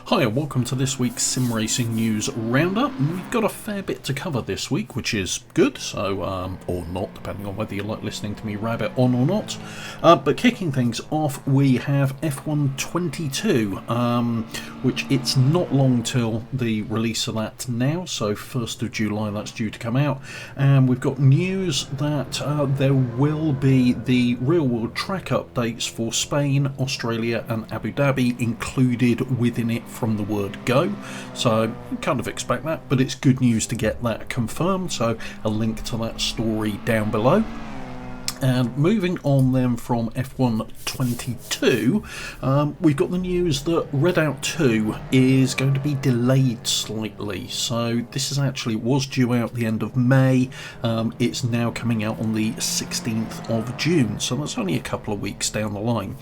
Hi and welcome to this week's Sim Racing News Roundup. We've got a fair bit to cover this week, which is good, so, or not, depending on whether you like listening to me rabbit on or not. But kicking things off, we have F1 22, which it's not long till the release of that now, so 1st of July that's due to come out. And we've got news that there will be the real-world track updates for Spain, Australia and Abu Dhabi included within it from the word go, so you kind of expect that, but it's good news to get that confirmed, so a link to that story down below. And moving on then from F1 22, we've got the news that Redout 2 is going to be delayed slightly. So this is actually was due out the end of May. It's now coming out on the 16th of June, so that's only a couple of weeks down the line.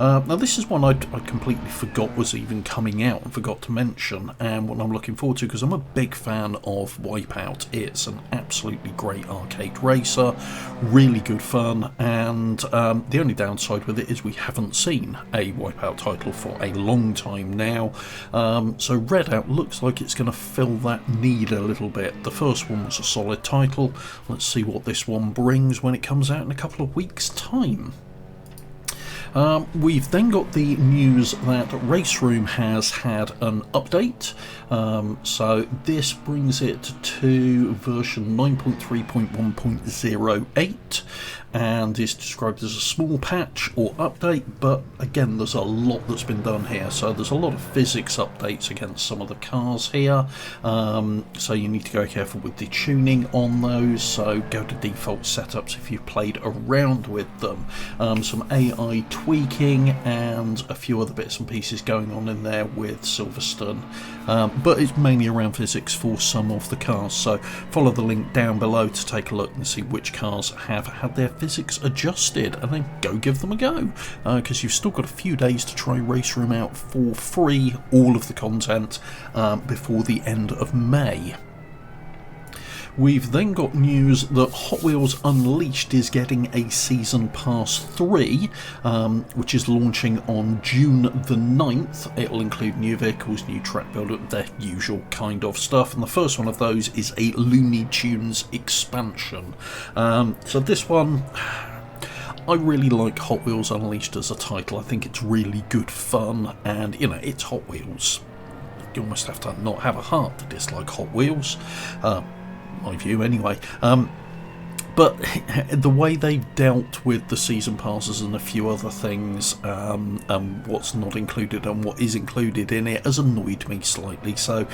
Now this is one I completely forgot was even coming out and forgot to mention, and what I'm looking forward to because I'm a big fan of Wipeout. It's an absolutely great arcade racer, really good fun. And the only downside with it is we haven't seen a Wipeout title for a long time now, so Redout looks like it's going to fill that need a little bit. The first one was a solid title. Let's see what this one brings when it comes out in a couple of weeks' time. We've then got the news that RaceRoom has had an update, so this brings it to version 9.3.1.08 and is described as a small patch or update, but again there's a lot that's been done here, so there's a lot of physics updates against some of the cars here, so you need to go careful with the tuning on those, so go to default setups if you've played around with them. Some AI tweaking and a few other bits and pieces going on in there with Silverstone, but it's mainly around physics for some of the cars, so follow the link down below to take a look and see which cars have had their physics adjusted, and then go give them a go, because you've still got a few days to try RaceRoom out for free, all of the content, before the end of May. We've then got news that Hot Wheels Unleashed is getting a Season Pass 3, which is launching on June the 9th. It'll include new vehicles, new track builder, their usual kind of stuff, and the first one of those is a Looney Tunes expansion. So this one, I really like Hot Wheels Unleashed as a title. I think it's really good fun, and you know, it's Hot Wheels. You almost have to not have a heart to dislike Hot Wheels. My view anyway, but the way they've dealt with the season passes and a few other things, and what's not included and what is included in it, has annoyed me slightly, so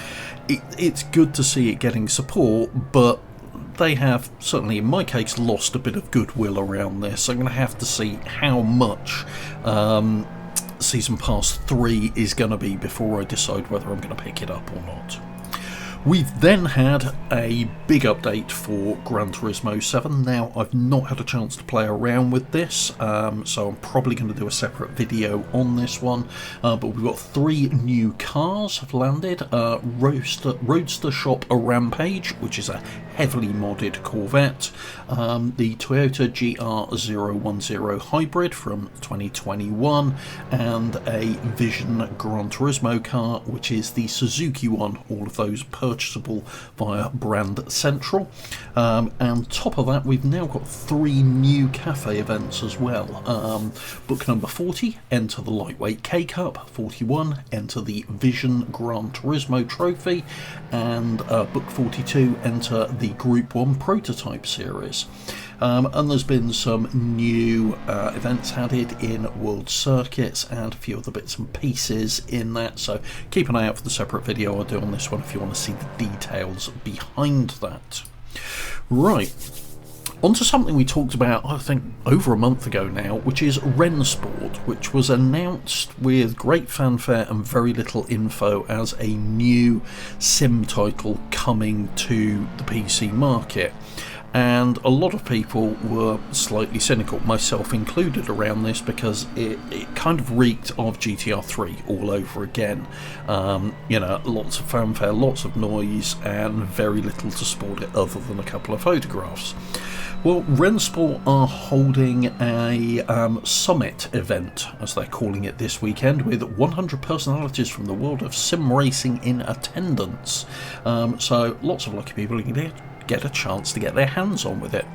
it's good to see it getting support, but they have, certainly in my case, lost a bit of goodwill around this. I'm going to have to see how much Season Pass 3 is going to be before I decide whether I'm going to pick it up or not. We've then had a big update for Gran Turismo 7. Now, I've not had a chance to play around with this, so I'm probably going to do a separate video on this one, but we've got 3 new cars have landed. Roadster Shop a Rampage, which is a heavily modded Corvette, the Toyota GR010 Hybrid from 2021, and a Vision Gran Turismo car, which is the Suzuki one, all of those purchasable via Brand Central. And top of that, we've now got 3 new cafe events as well. Book number 40, enter the Lightweight K-Cup. 41, enter the Vision Gran Turismo Trophy. And book 42, enter the Group 1 Prototype Series. And there's been some new events added in World Circuits and a few other bits and pieces in that, so keep an eye out for the separate video I'll do on this one if you want to see the details behind that. Right, on to something we talked about, I think, over a month ago now, which is Rensport, which was announced with great fanfare and very little info as a new sim title coming to the PC market. And a lot of people were slightly cynical, myself included, around this because it kind of reeked of GTR 3 all over again. You know, lots of fanfare, lots of noise, and very little to support it other than a couple of photographs. Well, Rensport are holding a summit event, as they're calling it, this weekend, with 100 personalities from the world of sim racing in attendance. So lots of lucky people can get a chance to get their hands on with it.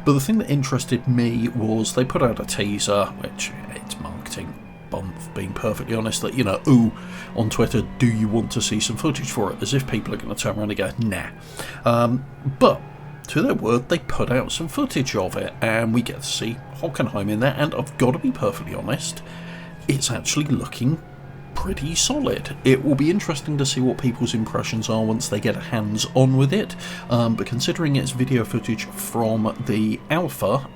But the thing that interested me was they put out a teaser, which it's marketing bump, being perfectly honest, that, you know, ooh, on Twitter, do you want to see some footage for it? As if people are going to turn around and go, nah. But to their word, they put out some footage of it, and we get to see Hockenheim in there, and I've got to be perfectly honest, it's actually looking pretty solid. It will be interesting to see what people's impressions are once they get hands-on with it, but considering it's video footage from the alpha,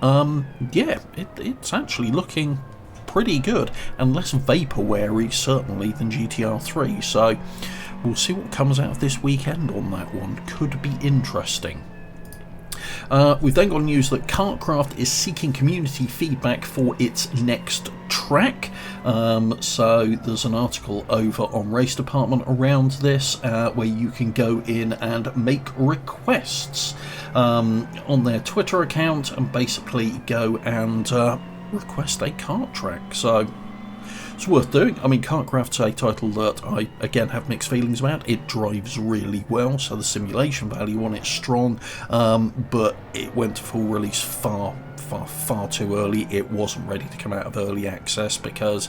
yeah, it's actually looking pretty good, and less vaporware-y certainly than GTR 3, so we'll see what comes out of this weekend on that one. Could be interesting. We've then got news that KartKraft is seeking community feedback for its next track. So there's an article over on Race Department around this, where you can go in and make requests on their Twitter account and basically go and request a kart track. So it's worth doing. I mean, KartKraft's a title that I, again, have mixed feelings about. It drives really well, so the simulation value on it's strong, but it went to full release far too early. It wasn't ready to come out of early access because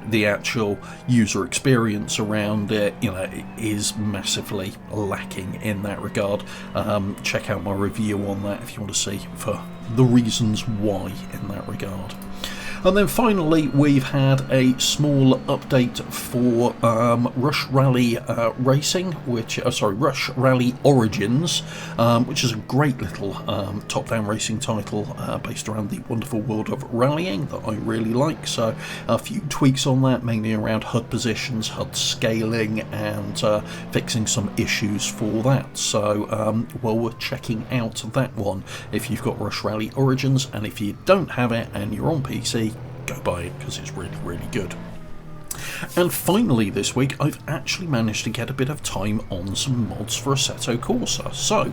the actual user experience around it, you know, is massively lacking in that regard. Check out my review on that if you want to see for the reasons why in that regard. And then finally, we've had a small update for Rush Rally Racing, Rush Rally Origins, which is a great little top-down racing title based around the wonderful world of rallying that I really like. So a few tweaks on that, mainly around HUD positions, HUD scaling, and fixing some issues for that. So well worth checking out that one if you've got Rush Rally Origins, and if you don't have it and you're on PC, go buy it because it's really, really good. And finally this week, I've actually managed to get a bit of time on some mods for Assetto Corsa. So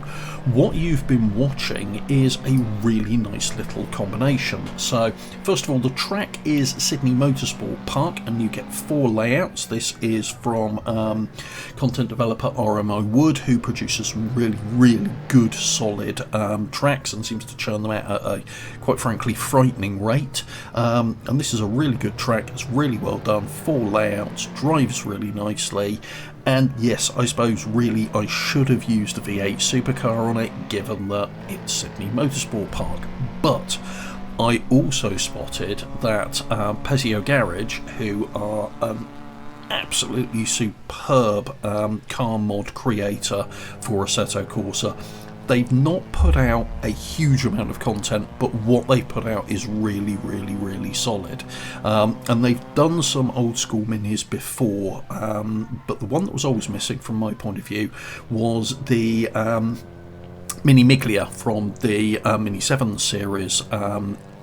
what you've been watching is a really nice little combination. So first of all, the track is Sydney Motorsport Park, and you get 4 layouts. This is from content developer RMI Wood, who produces some really, really good, solid tracks and seems to churn them out at a, quite frankly, frightening rate. And this is a really good track. It's really well done. 4 layouts, drives really nicely, and yes, I suppose really I should have used a V8 supercar on it, given that it's Sydney Motorsport Park. But I also spotted that Pezio Garage, who are an absolutely superb car mod creator for Assetto Corsa, they've not put out a huge amount of content, but what they put out is really, really, really solid. And they've done some old school minis before, but the one that was always missing from my point of view was the Mini Miglia from the Mini 7 series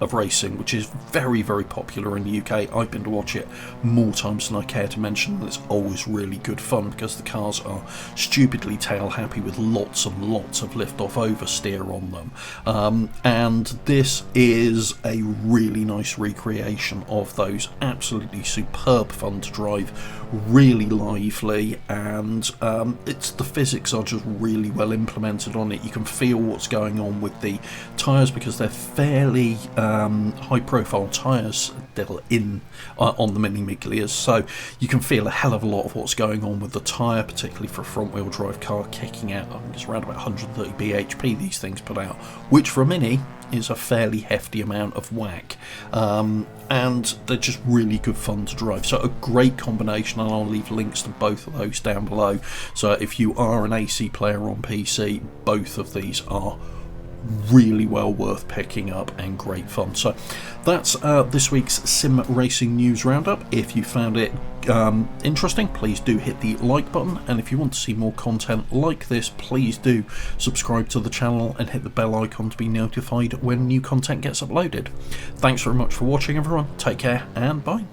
of racing, which is very, very popular in the UK. I've been to watch it more times than I care to mention, and it's always really good fun because the cars are stupidly tail happy with lots and lots of lift off oversteer on them, and this is a really nice recreation of those. Absolutely superb fun to drive, really lively, and it's the physics are just really well implemented on it. You can feel what's going on with the tyres because they're fairly high profile tyres still in on the Mini Miglias, so you can feel a hell of a lot of what's going on with the tyre, particularly for a front wheel drive car kicking out. I think it's around about 130 bhp these things put out, which for a Mini is a fairly hefty amount of whack, and they're just really good fun to drive. So a great combination, and I'll leave links to both of those down below. So if you are an AC player on PC, both of these are really well worth picking up and great fun. So that's this week's sim racing news roundup. If you found it interesting, please do hit the like button, and if you want to see more content like this, please do subscribe to the channel and hit the bell icon to be notified when new content gets uploaded. Thanks very much for watching, everyone. Take care and bye.